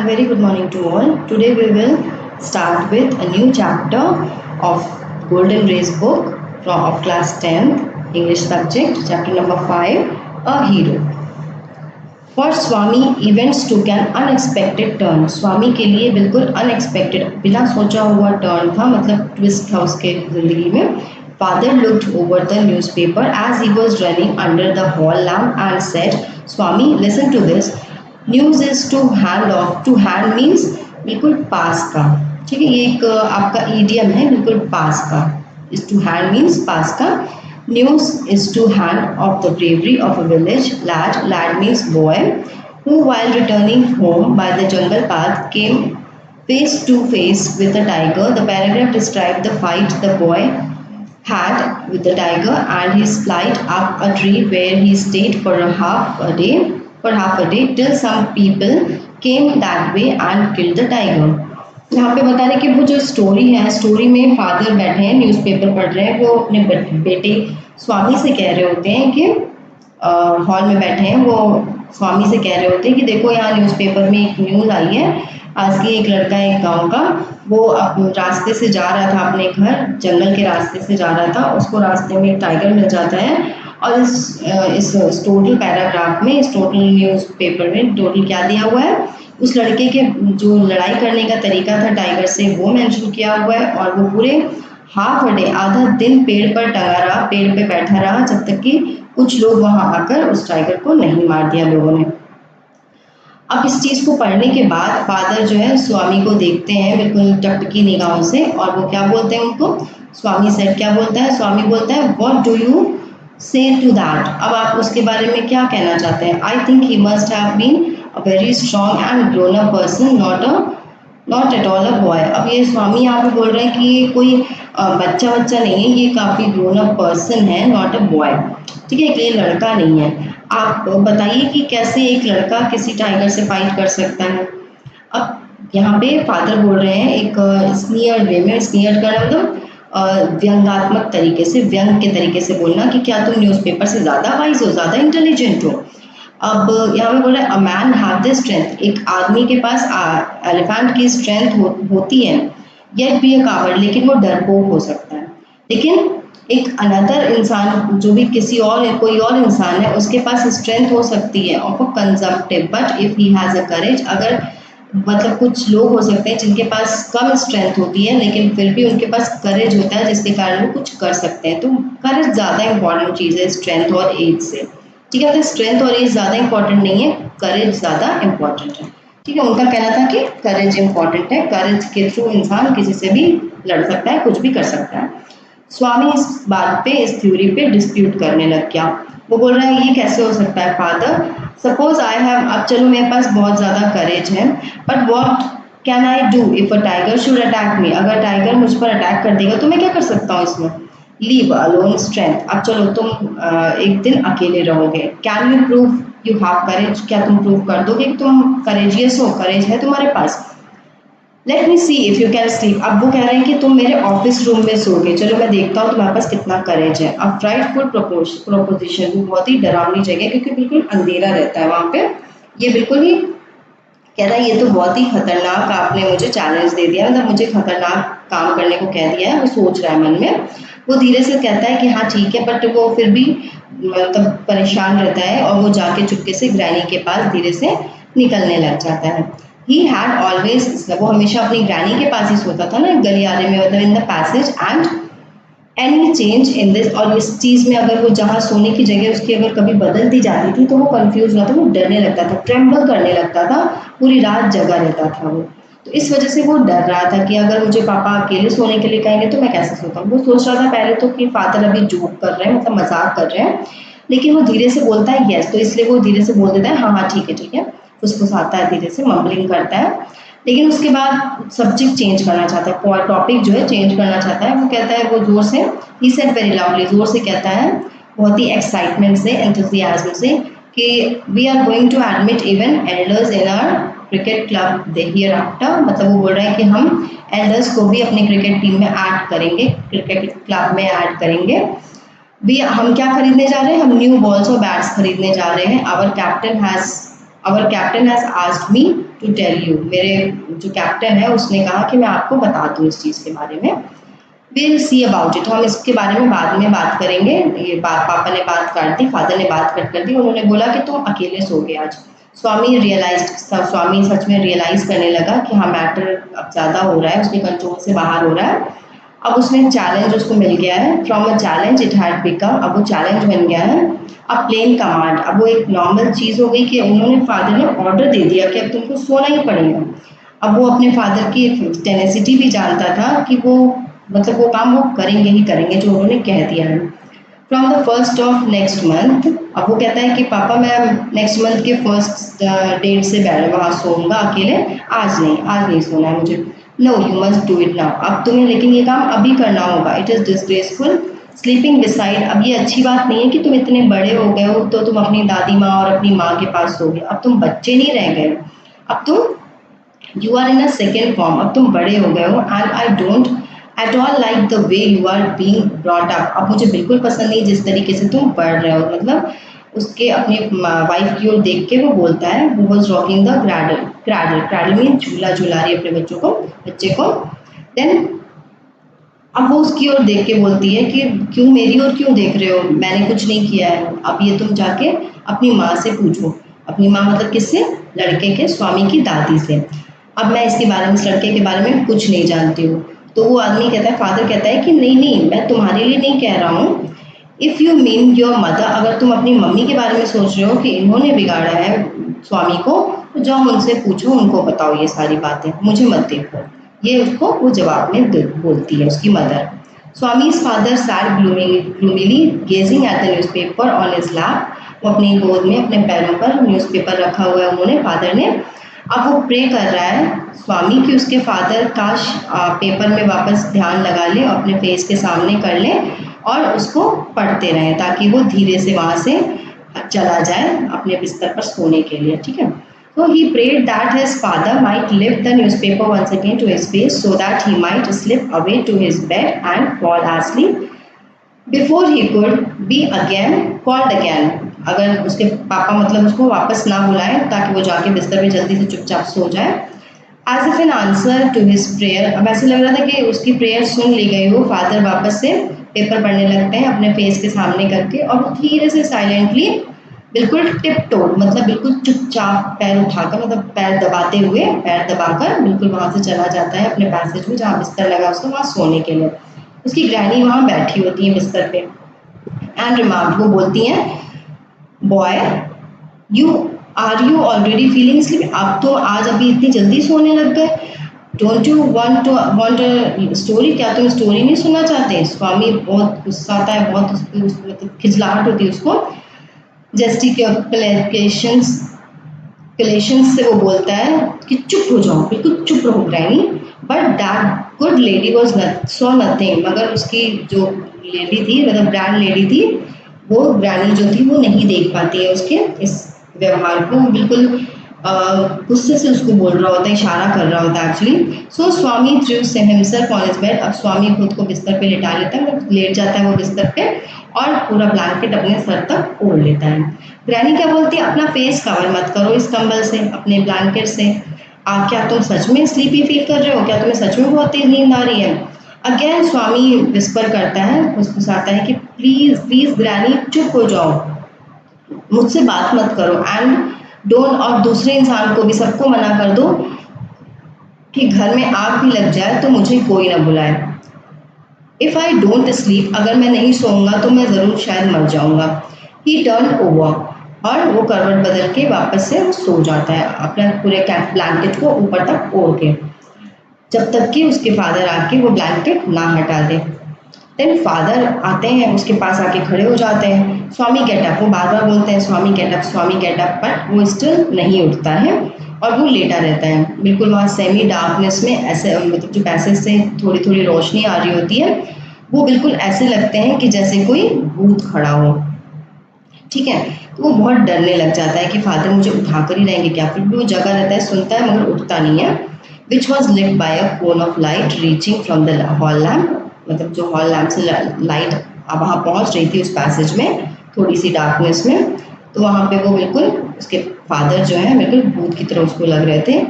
very good morning to all. Today we will start with a new chapter of Golden Race book of class 10th English subject, chapter number 5, A Hero. For Swami, events took an unexpected turn. स्वामी के लिए बिल्कुल unexpected, बिना सोचा हुआ turn था, मतलब twist था उसके जिंदगी में. Father looked over the newspaper as he was running under the hall lamp and said, Swami, listen to this. News is to hand off. To hand means बिल्कुल पास का. ठीक है, ये एक आपका idiom है, बिल्कुल पास का. Is to hand means पास का. News is to hand of the bravery of a village lad. Lad means boy, who while returning home by the jungle path came face to face with a tiger. The paragraph described the fight the boy had with the tiger and his flight up a tree where he stayed for half a day till some people came that way and killed the tiger. यहाँ पे बता रहे कि वो जो story है, story में father बैठे हैं, न्यूज़पेपर पढ़ रहे हैं. वो अपने बेटे स्वामी से कह रहे होते हैं कि हॉल में बैठे हैं, वो स्वामी से कह रहे होते हैं कि देखो यहाँ न्यूज़पेपर में एक न्यूज़ आई है आज की. एक लड़का है एक गांव का, वो रास्ते से जा रहा था अपने घर, जंगल के रास्ते से जा रहा था. उसको रास्ते में एक टाइगर मिल जाता है और इस टोटल पैराग्राफ में, इस टोटल न्यूज़पेपर में टोटल क्या दिया हुआ है, उस लड़के के जो लड़ाई करने का तरीका था टाइगर से वो मेंशन किया हुआ है. और वो पूरे हाफ अ डे, आधा दिन पेड़ पर टंगा रहा, पेड़ पे बैठा रहा जब तक कि कुछ लोग वहां आकर उस टाइगर को नहीं मार दिया लोगों ने. अब इस चीज़ को पढ़ने के बाद फादर जो है स्वामी को देखते हैं बिल्कुल टकटकी निगाहों से, और वो क्या बोलते हैं उनको. स्वामी सेठ क्या बोलता है, स्वामी बोलता है what do you say to that. अब आप उसके बारे में क्या कहना चाहते हैं. I think he must have been a very strong and grown up person, not at all a boy. अब ये स्वामी यहाँ पे बोल रहे हैं कि ये कोई बच्चा नहीं है, ये काफ़ी ग्रोन अप पर्सन है, नॉट अ बॉय. ठीक है, ये लड़का नहीं है. आप बताइए कि कैसे एक लड़का किसी टाइगर से फाइट कर सकता है. अब यहाँ पे फादर बोल रहे हैं एक स्नीयर वे में, स्नीयर का मतलब व्यंगात्मक तरीके से, व्यंग के तरीके से बोलना कि क्या तुम न्यूज़पेपर से ज़्यादा वाइज हो, ज़्यादा इंटेलिजेंट हो. अब यहाँ पे बोल रहे हैं a man have the strength. एक आदमी के पास एलिफेंट की स्ट्रेंथ होती है, येट बी अ कावर्ड, लेकिन वो डरपोक हो सकता है. लेकिन एक अनदर इंसान जो भी कोई और इंसान है, उसके पास स्ट्रेंथ हो सकती है of a consumptive, but if he has a courage. अगर मतलब कुछ लोग हो सकते हैं जिनके पास कम स्ट्रेंथ होती है लेकिन फिर भी उनके पास करेज होता है जिसके कारण वो कुछ कर सकते हैं. तो करेज ज़्यादा इंपॉर्टेंट चीज़ है स्ट्रेंथ और एज से. ठीक है, तो स्ट्रेंथ और एज ज़्यादा इंपॉर्टेंट नहीं है, करेज ज़्यादा इंपॉर्टेंट है. ठीक है, उनका कहना था कि करेज इंपॉर्टेंट है, करेज के थ्रू इंसान किसी से भी लड़ सकता है, कुछ भी कर सकता है. स्वामी इस बात पे, इस थ्योरी पे डिस्प्यूट करने लग गया. वो बोल रहा है ये कैसे हो सकता है फादर. सपोज आई हैव, अब चलो मेरे पास बहुत ज़्यादा करेज है, but what can I do if a tiger should attack मी. अगर टाइगर मुझ पर अटैक कर देगा तो मैं क्या कर सकता हूँ इसमें. Leave alone strength. अब चलो तुम एक दिन अकेले रहोगे. Can you prove you have courage. क्या तुम प्रूव कर दोगे कि तुम करेजियस हो, करेज है तुम्हारे पास. Let me see if you can sleep. अब वो कह रहे हैं कि तुम मेरे ऑफिस रूम में सोगे, चलो मैं देखता हूँ तुम्हारे पास कितना करेज है. अब फ्राइटफुल प्रोपोजिशन, बहुत ही डरावनी जगह क्योंकि बिल्कुल अंधेरा रहता है वहाँ पे. ये बिल्कुल ही कह रहा है ये तो बहुत ही खतरनाक आपने मुझे चैलेंज दे दिया, मतलब मुझे खतरनाक काम करने को कह दिया है. वो सोच रहा है मन में. वो धीरे से कहता है कि हाँ ठीक है, बट वो फिर भी मतलब परेशान रहता है और वो जाके चुपके से ग्रैनी के पास धीरे से निकलने लग जाता है. ही हैड ऑलवेज, वो हमेशा अपनी ग्रैनी के पास ही सोता था ना गलियारे में, मतलब in the passage. And any change in this, और इस चीज़ में अगर वो जहाँ सोने की जगह उसकी अगर कभी बदल दी जाती थी तो वो कंफ्यूज होता था, वो डरने लगता था, ट्रेम्बल करने लगता था, पूरी रात जगा रहता था वो. तो इस वजह से वो डर रहा था कि अगर मुझे पापा अकेले सोने के लिए कहेंगे तो मैं कैसे सोता हूँ. वो सोच रहा था पहले तो कि फादर अभी जोक कर रहे हैं, मतलब मजाक कर रहे हैं, लेकिन वो धीरे से बोलता है यस, तो इसलिए वो धीरे से बोल देता है हाँ ठीक है, फुसफुसाता है धीरे से, मम्बलिंग करता है. लेकिन उसके बाद सब्जेक्ट चेंज करना चाहता है, टॉपिक जो है चेंज करना चाहता है. वो कहता है, वो जोर से, ही सेड वेरी लाउडली, जोर से कहता है, बहुत ही एक्साइटमेंट से, एंथुसियाज्म से, कि we are going to admit even elders in our cricket club the hereafter. मतलब वो बोल रहे हैं कि हम एल्डर्स को भी अपनी क्रिकेट टीम में ऐड करेंगे, क्रिकेट क्लब में ऐड करेंगे. हम क्या खरीदने जा रहे हैं, हम न्यू बॉल्स और बैट्स खरीदने जा रहे हैं. Our captain has our captain has asked me to tell you, मेरे जो कैप्टन है उसने कहा कि मैं आपको बता दूँ इस चीज़ के बारे में। विल सी अबाउट इट, हम इसके बारे में बाद में बात करेंगे। ये बात पापा ने बात काट दी, फादर ने बात कट कर दी। उन्होंने बोला कि तुम अकेले सो गए आज। स्वामी सच में रियलाइज करने लगा कि हाँ मैटर अब ज़्यादा हो रहा है, उसके कंट्रोल से बाहर हो रहा है। अब उसने चैलेंज उसको मिल गया है, from a challenge it had become, अब वो चैलेंज बन गया है अब प्लेन कमांड। अब वो एक नॉर्मल चीज़ हो गई कि उन्होंने फादर ने ऑर्डर दे दिया कि अब तुमको सोना ही पड़ेगा। अब वो अपने फादर की टेनेसिटी भी जानता था कि वो मतलब वो काम वो करेंगे ही करेंगे जो उन्होंने कह दिया है। From the first of next month, अब वो कहता है कि पापा मैं नेक्स्ट मंथ के फर्स्ट डेट से वहाँ सोऊंगा अकेले, आज नहीं सोना है मुझे। No you must do it now, अब तुम्हें लेकिन ये काम अभी करना होगा। It is disgraceful sleeping beside, अब ये अच्छी बात नहीं है कि तुम इतने बड़े हो गए हो तो तुम अपनी दादी माँ और अपनी माँ के पास सोगे। अब तुम बच्चे नहीं रह गए, अब तुम you are in a second form, अब तुम बड़े हो गए हो। And I don't at all like the way you are being brought up, अब मुझे बिल्कुल पसंद नहीं जिस तरीके से तुम पढ़ रहे हो। मतलब उसके अपने वाइफ की ओर देख के वो बोलता है, वो was rocking the cradle, cradle mean झूला झूला रही है अपने बच्चे को। देन अब वो उसकी ओर देख के बोलती है कि क्यों मेरी ओर क्यों देख रहे हो, मैंने कुछ नहीं किया है, अब ये तुम जाके अपनी माँ से पूछो। अपनी माँ मतलब किससे, लड़के के स्वामी की दादी से। अब मैं इसके बारे में, इस लड़के के बारे में कुछ नहीं जानती हूँ। तो वो आदमी कहता है, फादर कहता है कि नहीं नहीं मैं तुम्हारे लिए नहीं कह रहा हूँ। If you mean your mother, अगर तुम अपनी मम्मी के बारे में सोच रहे हो कि इन्होंने बिगाड़ा है स्वामी को, तो जाओ उनसे पूछो, उनको बताओ ये सारी बातें, मुझे मत देखो। ये उसको वो जवाब में बोलती है उसकी mother. स्वामी's father sat gloomily gazing at the newspaper on his lap, वो अपनी गोद में अपने पैरों पर न्यूज़पेपर रखा हुआ है उन्होंने, फादर ने। अब वो प्रे कर रहा है स्वामी कि उसके फादर काश पेपर में वापस ध्यान लगा ले, अपने फेस के सामने कर ले और उसको पढ़ते रहें ताकि वो धीरे से वहाँ से चला जाए अपने बिस्तर पर सोने के लिए। ठीक है, so he prayed that his father might lift the newspaper once again to his face so that he might slip away to his bed and fall asleep before he could be again called again। अगर उसके पापा मतलब उसको वापस ना बुलाएं ताकि वो जाके बिस्तर में जल्दी से चुपचाप सो जाए। As if in answer to his prayer, अब ऐसे लग रहा था कि उसकी प्रेयर सुन ली गई हो। फादर वापस से पेपर पढ़ने लगते हैं अपने फेस के सामने करके और वो धीरे से साइलेंटली बिल्कुल टिप टोड मतलब बिल्कुल चुपचाप पैर उठाकर, मतलब पैर दबाते हुए, पैर दबाकर बिल्कुल वहाँ से चला जाता है अपने पैसेज में जहाँ बिस्तर लगा उसका, वहाँ सोने के लिए। उसकी ग्रैनी वहाँ बैठी होती है बिस्तर पे। एंड रिमार्क, वो बोलती हैं, boy you already feeling sleep, आप तो आज अभी इतनी जल्दी सोने लग गए। Don't you want a story, क्या तुम स्टोरी नहीं सुनना चाहते। स्वामी बहुत गुस्सा आता है, बहुत मतलब खिजलाहट होती है उसको। जेस्टिकुलेशंस से वो बोलता है कि चुप हो जाओ, बिल्कुल चुप रहो granny. But that good lady was saw nothing, मगर उसकी जो लेडी थी मतलब ग्रैंड लेडी थी, वो ग्रैनी जो थी वो नहीं देख पाती है उसके इस व्यवहार को। बिल्कुल गुस्से से उसको बोल रहा होता है, इशारा कर रहा होता है actually. So Swami through himself on his bed, अब स्वामी खुद को बिस्तर पे लेटा लेता है, मतलब लेट जाता है वो बिस्तर पे और पूरा ब्लैंकेट अपने सर तक ओढ़ लेता है। ग्रैनी क्या बोलती है, अपना फेस कवर मत करो इस कंबल से, अपने ब्लैंकेट से। क्या तुम सच में स्लीपी फील कर रहे हो, क्या तुम्हें सच में बहुत तेज नींद आ रही है। अगेन स्वामी विस्पर करता है, फुसफुसाता है कि प्लीज प्लीज ग्रैनी चुप हो जाओ, मुझसे बात मत करो। एंड डोंट, और दूसरे इंसान को भी, सबको मना कर दो कि घर में आग भी लग जाए तो मुझे कोई ना बुलाए। इफ़ आई डोंट स्लीप, अगर मैं नहीं सोऊंगा तो मैं ज़रूर शायद मर जाऊंगा। ही टर्न ओवर, और वो करवट बदल के वापस से सो जाता है अपना पूरे ब्लैंकेट को ऊपर तक ओढ़ के, जब तक कि उसके फादर आके वो ब्लैंकेट ना हटा दे। देन फादर आते हैं, उसके पास आके खड़े हो जाते हैं। स्वामी गेट अप, वो बार बार बोलते हैं Swami get up, Swami get up, but वो स्टिल नहीं उठता है और वो लेटा रहता है बिल्कुल वहाँ सेमी डार्कनेस में। ऐसे मतलब जो पैसेज से थोड़ी थोड़ी रोशनी आ रही होती है, वो बिल्कुल ऐसे लगते हैं कि जैसे कोई भूत खड़ा हो। ठीक है, तो वो बहुत डरने लग जाता है कि फादर मुझे उठा कर ही रहेंगे क्या। फिर भी वो जगह रहता है, सुनता है मगर उठता नहीं है। Which was lit by a cone of light reaching from the hall lamp, मतलब जो हॉल लैम्प से लाइट अब वहाँ पहुँच रही थी उस पैसेज में थोड़ी सी डार्कनेस में। तो वहाँ पे वो बिल्कुल उसके फादर जो है बिल्कुल भूत की तरह उसको लग रहे थे।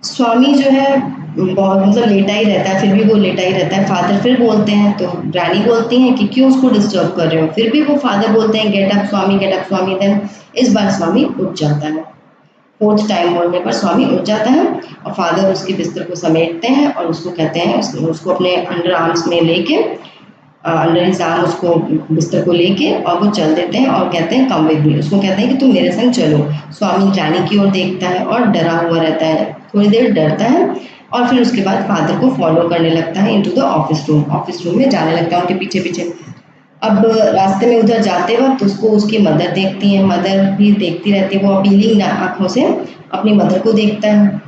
स्वामी जो है बहुत मतलब लेटा ही रहता है, फिर भी वो लेटा ही रहता है। फादर फिर बोलते हैं तो रानी बोलती हैं कि क्यों उसको डिस्टर्ब कर रहे हो, फिर भी वो फादर बोलते हैं gate up Swami, get up स्वामी। देन इस बार स्वामी उठ जाता है। फोर्थ टाइम बोलने पर स्वामी उठ जाता है और फादर उसके बिस्तर को समेटते हैं और उसको कहते हैं, उसको अपने अंडर आर्म्स में लेके, अंडर हिज आर्म उसको बिस्तर को लेके और वो चल देते हैं और कहते हैं कम विद मी। उसको कहते हैं कि तुम मेरे संग चलो। स्वामी रानी की ओर देखता है और डरा हुआ रहता है, थोड़ी देर डरता है और फिर उसके बाद फादर को फॉलो करने लगता है into the office room. Office room में जाने लगता है उनके पीछे पीछे। अब रास्ते में उधर जाते वक्त उसको उसकी मदर देखती है, मदर भी देखती रहती है, वो अपीलिंग आंखों से अपनी मदर को देखता है।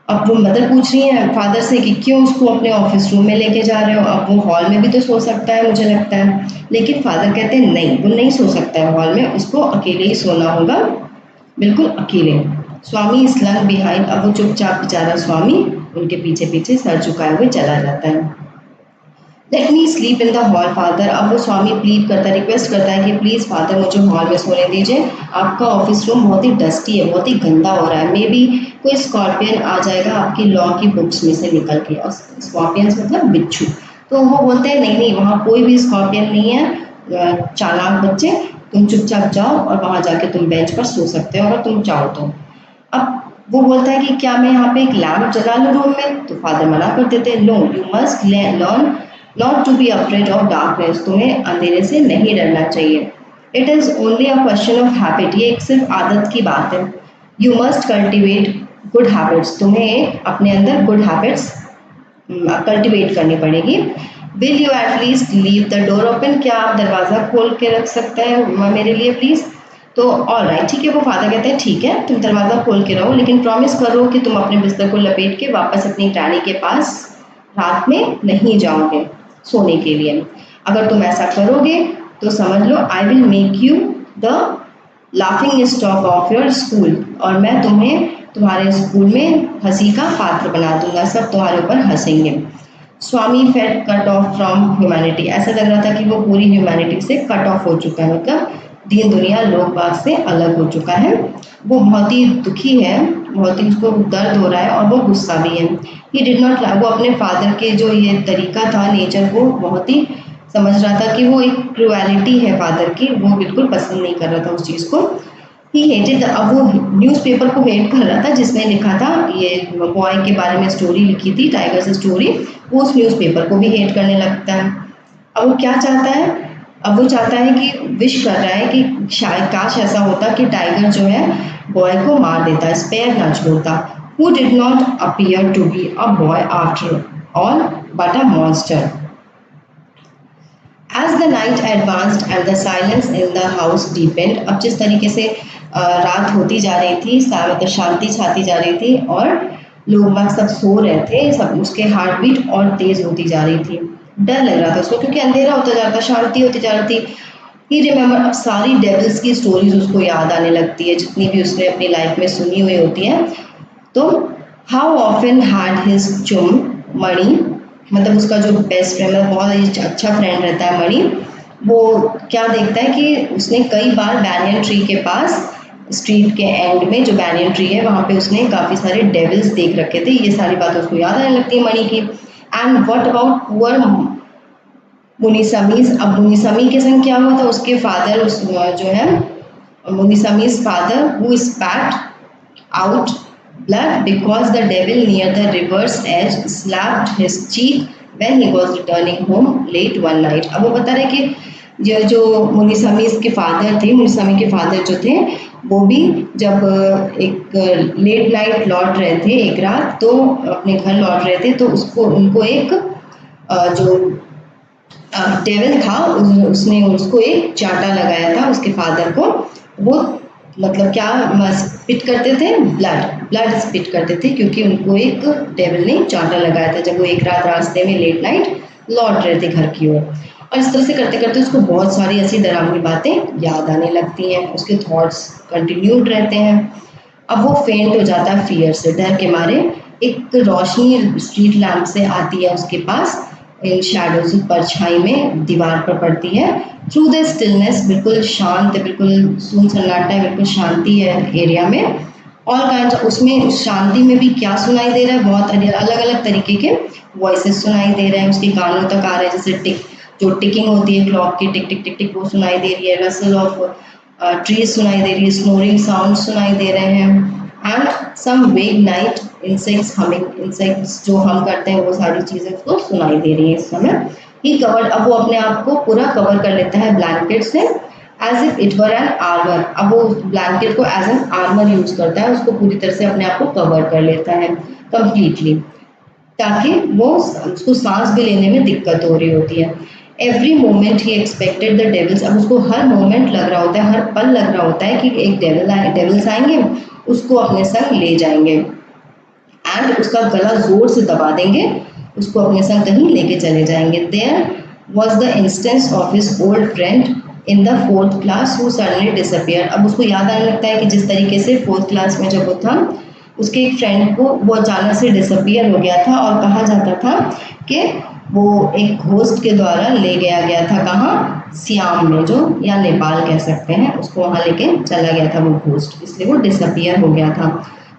अब वो मदर पूछ रही है फादर से कि क्यों उसको अपने ऑफिस रूम में लेके जा रहे हो, अब वो हॉल में भी तो सो सकता है मुझे लगता है। लेकिन फादर कहते हैं नहीं, वो नहीं सो सकता है हॉल में, उसको अकेले ही सोना होगा, बिल्कुल अकेले। स्वामी स्लंग बिहाइंड, अब वो चुपचाप बेचारा स्वामी उनके पीछे पीछे सर झुकाए हुए चला जाता है। Let me sleep in the hall father, अब वो स्वामी प्लीड करता है, रिक्वेस्ट करता है कि प्लीज़ फादर मुझे हॉल में सोने दीजिए, आपका ऑफिस रूम बहुत ही डस्टी है, बहुत ही गंदा हो रहा है, मे बी कोई स्कॉर्पियन आ जाएगा आपकी लॉ की बुक्स में से निकल के। और स्कॉर्पियंस मतलब बिच्छू। तो वो बोलते हैं नहीं नहीं, वहाँ कोई भी स्कॉर्पियन नहीं है, चालाक बच्चे, तुम चुपचाप जाओ और वहाँ जाके तुम बेंच पर सो सकते हो अगर तुम चाहो तो। अब वो बोलता है कि क्या मैं यहाँ पे एक लैम्प जला लूँ रूम में, तो फादर मना कर देते हैं, no you must learn not to be afraid of darkness, तुम्हें अंधेरे से नहीं डरना चाहिए। It is only a question of habit, ये एक सिर्फ आदत की बात है। You must cultivate good habits, तुम्हें अपने अंदर गुड हैबिट्स कल्टिवेट करनी पड़ेगी। Will you at least leave the door open, क्या आप दरवाज़ा खोल के रख सकते हैं मेरे लिए प्लीज़। तो ऑल राइट, ठीक है, वो फादर कहते हैं ठीक है तुम दरवाज़ा खोल के रहो, लेकिन प्रॉमिस करो कि तुम अपने बिस्तर को लपेट के वापस अपनी रानी के पास रात में नहीं जाओगे सोने के लिए। अगर तुम ऐसा करोगे तो समझ लो I will make you the laughing stock of your school, और मैं तुम्हें तुम्हारे स्कूल में हंसी का पात्र बना दूंगा, सब तुम्हारे ऊपर हंसेंगे। Swami felt cut off from humanity, ऐसा लग रहा था कि वो पूरी ह्यूमैनिटी से कट ऑफ हो चुका है, मतलब दीन दुनिया लोक बाग से अलग हो चुका है। वो बहुत ही दुखी है, बहुत ही उसको दर्द हो रहा है और वो गुस्सा भी है। ही डिड नॉट, वो अपने फादर के जो ये तरीका था नेचर को बहुत ही समझ रहा था कि वो एक क्रुएलिटी है फादर की, वो बिल्कुल पसंद नहीं कर रहा था उस चीज़ को। ही हेटेड, अब वो न्यूज़पेपर को हेट कर रहा था जिसमें लिखा था ये बॉय के बारे में स्टोरी लिखी थी, टाइगर से स्टोरी, वो उस न्यूज़पेपर को भी हेट करने लगता है। अब वो क्या चाहता है, अब वो चाहता है कि विश कर रहा है कि शायद काश ऐसा होता कि टाइगर जो है बॉय को मार देता, स्पेयर ना छोड़ता। Who did not appear to be a boy after all but a monster. As the night advanced and the silence in the house deepened, अब जिस तरीके से रात होती जा रही थी, मतलब शांति छाती जा रही थी और लोग बाग सब सो रहे थे, सब उसके हार्ट बीट और तेज होती जा रही थी। डर लग रहा था उसको क्योंकि अंधेरा होता जा रहा था, शांति होती जा रही थी। ही रिमेंबर, अब सारी डेविल्स की स्टोरीज उसको याद आने लगती है जितनी भी उसने अपनी लाइफ में सुनी हुई होती है। तो हाउ ऑफन हैड हिज चुम मणि, मतलब उसका जो बेस्ट फ्रेंड, मतलब बहुत ही अच्छा फ्रेंड रहता है मणि, वो क्या देखता है कि उसने कई बार बैनियन ट्री के पास, स्ट्रीट के एंड में जो बैनियन ट्री है वहाँ पे उसने काफ़ी सारे डेविल्स देख रखे थे। ये सारी बातें उसको याद आने लगती है मणि की। एंड व्हाट अबाउट पुअर मुनिसमीज, अब मुनिसमी के संग क्या हुआ था, उसके फादर, उस जो है मुनिसमीज father who spat out blood because the devil near the river's edge slapped his cheek when he was returning home late one night। अब वो बता रहे कि ये जो मुनिसमीज के फादर थे, मुनिसमी के फादर जो थे वो भी जब एक लेट नाइट लौट रहे थे एक रात, तो अपने घर लौट रहे थे तो उसको उनको एक जो डेविल था उसने उसको एक चांटा लगाया था उसके फादर को। वो मतलब क्या स्पिट करते थे, ब्लड स्पिट करते थे क्योंकि उनको एक डेविल ने चांटा लगाया था जब वो एक रात रास्ते में लेट नाइट लौट रहे थे घर की ओर। और इस तरह से करते करते उसको बहुत सारी ऐसी डरावनी बातें याद आने लगती हैं, उसके थॉट्स कंटिन्यूड रहते हैं। अब वो फेंट हो जाता है फियर से, डर के मारे। एक रोशनी स्ट्रीट लैम्प से आती है उसके पास, इन शैडोज, परछाई में दीवार पर पड़ती है। थ्रू द स्टिलनेस, बिल्कुल शांत है, बिल्कुल सुन सन्नाटा है, बिल्कुल शांति है एरिया में। ऑल काइंड, उसमें शांति में भी क्या सुनाई दे रहा है, बहुत अलग अलग तरीके के वॉइसेस सुनाई दे रहे हैं, उसके कानों तक आ रहे हैं, जैसे टिक, जो टिकिंग होती है क्लॉक की, टिक टिक टिक टिक, वो सुनाई दे रही है, रसल ऑफ ट्रीज सुनाई दे रही है, स्नोरिंग साउंड सुनाई दे रहे हैं, एंड सम वेग नाइट इंसेक्ट्स हमिंग, इंसेक्ट्स जो हम करते हैं वो सारी चीज़ें उसको सुनाई दे रही है इस समय। ही कवर्ड, अब वो अपने आप को पूरा कवर कर लेता है ब्लैंकेट से, as if it were an armour. अब वो ब्लैंकेट को एज एन आर्मर यूज करता है, उसको पूरी तरह से अपने आप को कवर कर लेता है कंप्लीटली, ताकि वो उसको सांस भी लेने में दिक्कत हो रही होती है। Every moment he expected the devils, अब उसको हर मोमेंट लग रहा होता है, हर पल लग रहा होता है कि एक डेविल्स आएंगे, उसको अपने संग ले जाएंगे एंड उसका गला जोर से दबा देंगे, उसको अपने संग कहीं लेके चले जाएंगे। There was the instance of his old friend in the fourth class who suddenly disappear. अब उसको याद आने लगता है कि जिस तरीके से फोर्थ क्लास में जब वो था, उसके एक फ्रेंड को वो अचानक से डिसअपियर हो गया था, और कहा जाता था कि वो एक घोस्ट के द्वारा ले गया गया था, कहाँ, सियाम में, जो या नेपाल कह सकते हैं, उसको वहाँ लेके चला गया था वो घोस्ट, इसलिए वो डिसअपियर हो गया था।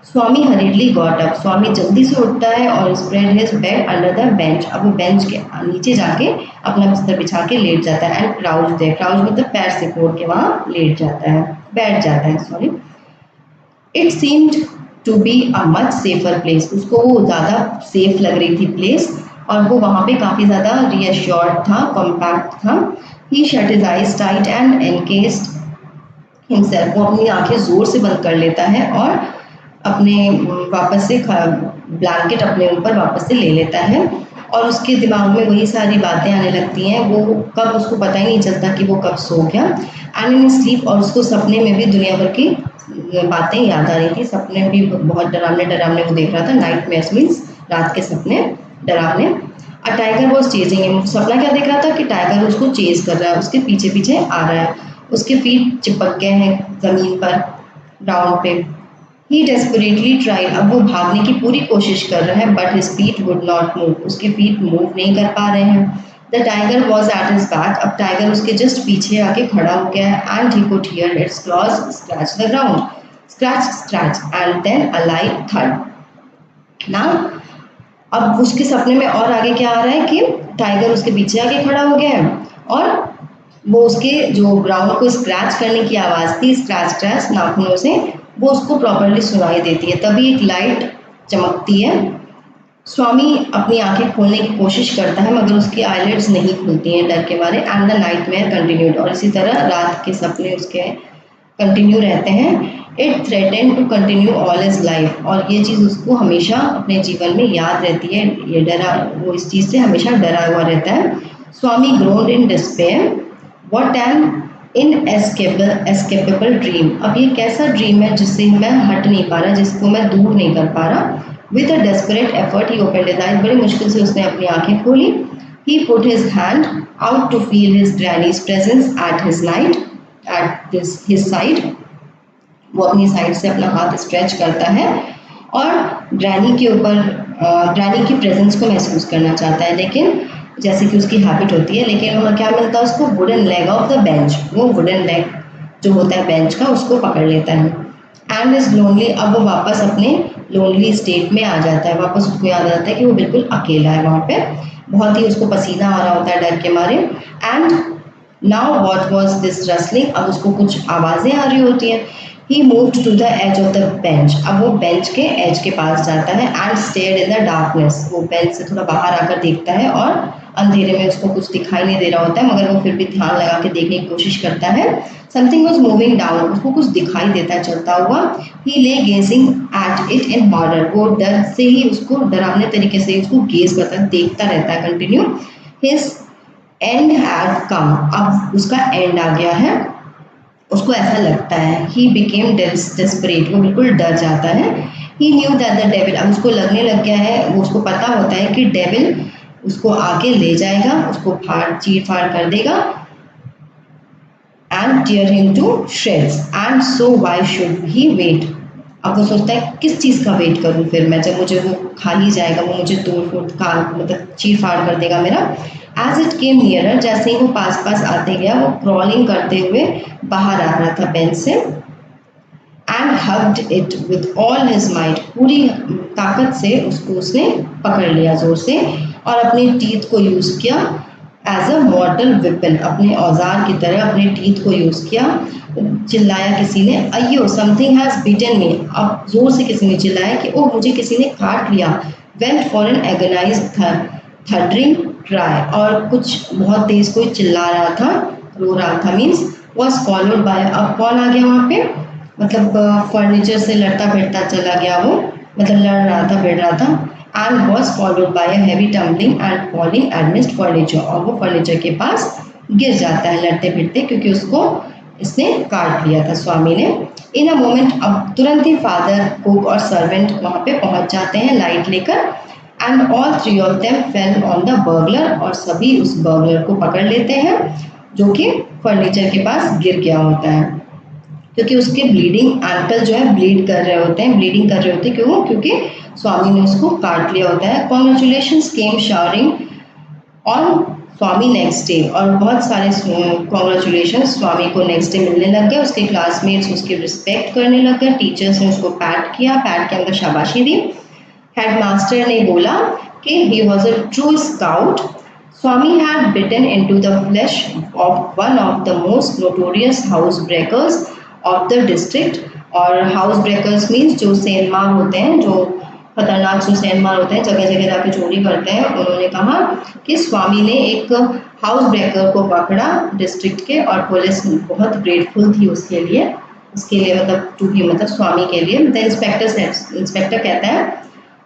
स्वामी हरीडली गॉट अप, स्वामी जल्दी से उठता है और spread his bed under the bench, अब वो बेंच के नीचे जाके अपना बिस्तर बिछा के लेट जाता है, एंड क्राउच दे, क्राउच मतलब पैर से कोड़ के वहाँ लेट जाता है, बैठ जाता है, sorry. It seemed to be a much safer place, उसको वो ज़्यादा सेफ लग रही थी प्लेस, और वो वहाँ पे काफ़ी ज़्यादा रीअश्योर्ड था, कॉम्पैक्ट था। He shut his eyes tight and encased himself, वो अपनी आंखें जोर से बंद कर लेता है और अपने वापस से ब्लैंकेट अपने ऊपर वापस से ले लेता है, और उसके दिमाग में वही सारी बातें आने लगती हैं, वो कब, उसको पता ही नहीं चलता कि वो कब सो गया। एंड इन स्लीप, और उसको सपने में भी दुनिया भर की बातें याद आ रही थी, सपने भी बहुत डरावने डरावने वो देख रहा था, नाइट मेयर्स मीन्स रात के सपने डरावने। A tiger was chasing him, सपना क्या देख रहा था कि टाइगर उसको चेज कर रहा है, उसके पीछे पीछे आ रहा है, उसके फीट चिपक गए हैं जमीन पर, ग्राउंड पे। ही डेस्परेटली ट्राइड, अब वो भागने की पूरी कोशिश कर रहा है, but his feet would not move, उसके फीट मूव नहीं कर पा रहे हैं। The tiger was at his back, अब टाइगर उसके जस्ट पीछे आके खड़ा हो गया है, and he could hear its claws scratch the ground, scratch scratch, and then a light thud. Now अब उसके सपने में और आगे क्या आ रहा है कि टाइगर उसके पीछे आके खड़ा हो गया है, और वो उसके जो ग्राउंड को स्क्रैच करने की आवाज़ थी, स्क्रैच स्क्रैच नाखूनों से, वो उसको प्रॉपरली सुनाई देती है। तभी एक लाइट चमकती है, स्वामी अपनी आंखें खोलने की कोशिश करता है, मगर उसकी आईलिड्स नहीं खुलती हैं डर के मारे, एंड द नाइटमेयर कंटिन्यूड, और इसी तरह रात के सपने उसके कंटिन्यू रहते हैं। It threaten to continue all his life, और ये चीज़ उसको हमेशा अपने जीवन में याद रहती है, ये डरा, वो इस चीज़ से हमेशा डरा हुआ रहता है। Swami groaned in despair, what an escapable dream, अब ये कैसा ड्रीम है जिससे मैं हट नहीं पा रहा, जिसको मैं दूर नहीं कर पा रहा। With a desperate effort he opened his eyes, बड़ी मुश्किल से उसने अपनी आंखें खोली। He put his hand out to feel his granny's presence at his night at his side, वो अपनी साइड से अपना हाथ स्ट्रेच करता है और ग्रैनी के ऊपर, ग्रैनी की प्रेजेंस को महसूस करना चाहता है, लेकिन जैसे कि उसकी हैबिट होती है, लेकिन वहाँ क्या मिलता है उसको, wooden leg of the bench, वो वुडन लेग जो होता है बेंच का, उसको पकड़ लेता है। एंड इज लोनली, अब वो वापस अपने लोनली स्टेट में आ जाता है, वापस उसको याद आता है कि वो बिल्कुल अकेला है वहाँ पे, बहुत ही उसको पसीना आ रहा होता है डर के मारे। And now what was this rustling, अब उसको कुछ आवाज़ें आ रही होती हैं। He moved to the edge of the bench, अब वो बेंच के एज के पास जाता है, and stared in the darkness, वो बेंच से थोड़ा बाहर आकर देखता है, और अंधेरे में उसको कुछ दिखाई नहीं दे रहा होता है, मगर वो फिर भी ध्यान लगा के देखने की कोशिश करता है। समथिंग वॉज मूविंग डाउन, उसको कुछ दिखाई देता है चलता हुआ। He lay gazing at it in horror, वो डर से ही, उसको डरावने तरीके से उसको गेज करता है, देखता रहता है continue. His and had come, अब उसका एंड आ गया है, उसको ऐसा लगता है। ही बिकेम डेस्परेट, वो बिल्कुल डर जाता है। ही न्यू दैट द डेविल, अब उसको लगने लग गया है, वो उसको पता होता है कि डेविल उसको आके ले जाएगा, उसको चीर फाड़ कर देगा, and tear him to shreds, and so why should he wait, अब वो सोचता है किस चीज़ का वेट करूं फिर मैं, जब मुझे वो खा ही जाएगा, वो मुझे तोड़ फोड़ खा मतलब चीर फाड़ कर देगा मेरा। एज इट केम नियरर, जैसे ही वो पास पास आते गया, वो क्रॉलिंग करते हुए बाहर आ रहा था पेन से। And hugged it with all his might, पूरी ताकत से उसको उसने पकड़ लिया जोर से, और अपने टीथ को यूज़ किया एज अ मॉर्टल वेपन, अपने औजार की तरह अपने टीथ को यूज़ किया। चिल्लाया किसी ने, अयो समथिंग हैज़ बीटन मी, अब जोर से किसी ने चिल्लाया कि ओह मुझे किसी ने काट लिया। Went for an agonised thundering cry, और कुछ बहुत तेज कोई चिल्ला रहा था, रो रहा था, मीन्स वॉज फॉलोड बाय, अब कौन आ गया वहाँ पे, मतलब फर्नीचर से लड़ता भिड़ता चला गया वो, मतलब लड़ रहा था भिड़ रहा था। And was followed by a heavy tumbling and falling amidst furniture, और वो फर्नीचर के पास गिर जाता है लड़ते भिड़ते, क्योंकि उसको इसने काट लिया था स्वामी ने। इन अ मोमेंट, अब तुरंत ही फादर, कुक और सर्वेंट वहाँ पे पहुँच जाते हैं लाइट लेकर। And all three of them fell on the burglar, और सभी उस बर्गलर को पकड़ लेते हैं जो कि फर्नीचर के पास गिर गया होता है, क्योंकि उसके ब्लीडिंग एंकल जो है ब्लीड कर रहे होते हैं, ब्लीडिंग कर रहे होते हैं, क्यों, क्योंकि स्वामी ने उसको काट लिया होता है। Congratulations came showering on Swami next day, और बहुत सारे कॉन्ग्रेचुलेशन स्वामी को नेक्स्ट डे मिलने लग गए। उसके क्लासमेट्स उसकी रिस्पेक्ट करने लग गए, टीचर्स ने उसको पैट किया, पैट के अंदर शाबाशी दी। हेडमास्टर ने बोला कि he was a true scout, Swami had bitten into the flesh of one of the most notorious house breakers of the district. और हाउस ब्रेकर्स मीन्स जो सेंधमार होते हैं, जो खतरनाक जो सेंधमार होते हैं, जगह जगह जाके चोरी करते हैं। उन्होंने कहा कि स्वामी ने एक हाउस ब्रेकर को पकड़ा डिस्ट्रिक्ट के, और पुलिस बहुत ग्रेटफुल थी उसके लिए, मतलब टू बी, मतलब स्वामी के लिए। द इंस्पेक्टर कहता है,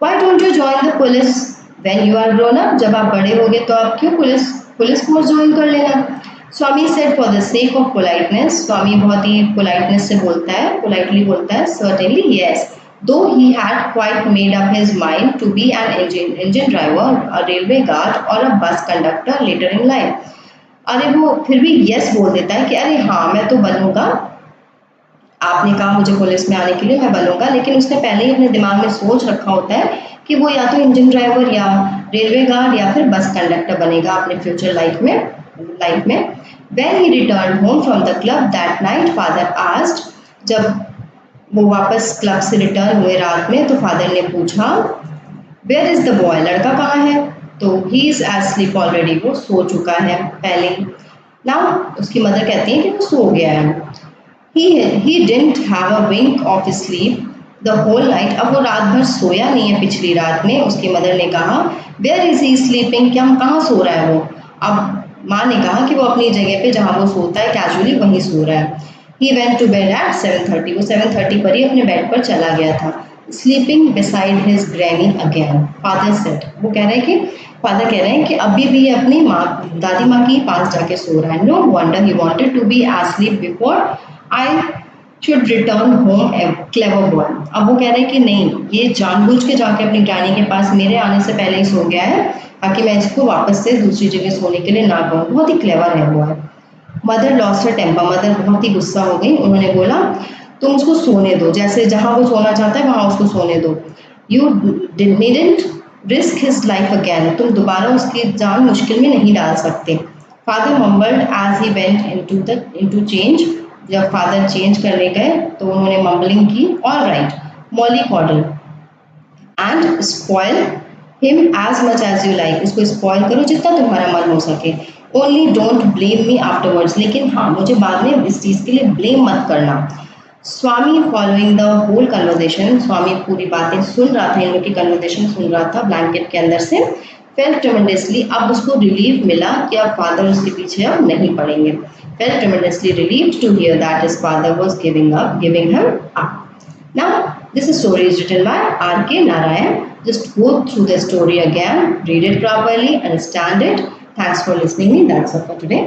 why don't you join the police when you are grown up, जब आप बड़े हो गए तो आप क्यों पुलिस फोर्स ज्वाइन कर लेना। Swami said for the sake of politeness, Swami बहुत ही पोलाइटनेस से बोलता है, पोलाइटली बोलता है, certainly yes, though he had quite made up his mind to be an engine driver, a railway guard और a bus conductor letter in life. अरे वो फिर भी यस बोल देता है कि अरे हाँ मैं तो बनूंगा, आपने कहा मुझे पुलिस में आने के लिए, मैं बनूंगा, लेकिन उसने पहले ही अपने दिमाग में सोच रखा होता है कि वो या तो इंजन ड्राइवर या रेलवे गार्ड या फिर बस कंडक्टर बनेगा अपने फ्यूचर लाइफ में। When he returned home from the club that night, father asked, जब वो वापस क्लब से रिटर्न हुए रात में, तो फादर ने पूछा, वेयर इज द बॉय, लड़का कहाँ है। तो ही इज एस्लीप ऑलरेडी, वो सो चुका है पहले। नाउ उसकी मदर कहती है कि वो सो गया है। He didn't have a wink of sleep the whole night, अब वो रात भर सोया नहीं है पिछली रात में। उसकी मदर ने कहा, वेयर इज ही स्लीपिंग, क्या कहाँ सो रहा है वो। अब माँ ने कहा कि वो अपनी जगह पे जहाँ वो सोता है कैजुअली वहीं सो रहा है। He went to bed at 7:30, वो 7:30 पर ही अपने बेड पर चला गया था। Sleeping beside his granny again, father said, वो कह रहे हैं कि फादर कह रहे हैं कि अभी भी ये अपनी माँ, दादी माँ के पास जाके सो रहा है। No wonder he wanted to be asleep before I should return home a clever boy. अब वो कह रहे हैं कि नहीं, ये जानबूझ के जाके अपनी ग्रैनी के पास मेरे आने से पहले ही सो गया है, ताकि मैं इसको वापस से दूसरी जगह सोने के लिए ना कहूँ। बहुत ही क्लेवर है boy. Mother lost her temper, mother बहुत ही गुस्सा हो गई। उन्होंने बोला, तुम उसको सोने दो, जैसे जहाँ वो सोना चाहता है वहाँ उसको सोने दो। You needn't risk his life again, तुम दोबारा उसकी जान मुश्किल में नहीं डाल सकते। Father mumbled as he went into change, जब फादर चेंज करने गए तो उन्होंने मम्बलिंग की, all right mollycoddle, and spoil him as much as you like, उसको स्पॉयल करो जितना तुम्हारा मन हो सके। Only don't blame me afterwards, लेकिन हाँ मुझे बाद में इस चीज़ के लिए ब्लेम मत करना। स्वामी फॉलोइंग द होल कन्वर्जेशन, स्वामी पूरी बातें सुन रहा था, इन लोग की कन्वर्जेशन सुन रहा था ब्लैंकेट के अंदर से। फेल्ट ट्रेमेंडसली, अब उसको रिलीफ मिला कि अब फादर उसके पीछे अब नहीं पड़ेंगे। Felt tremendously relieved to hear that his father was giving him up. Now, this story is written by R.K. Narayan. Just go through the story again, read it properly, understand it. Thanks for listening. That's all for today.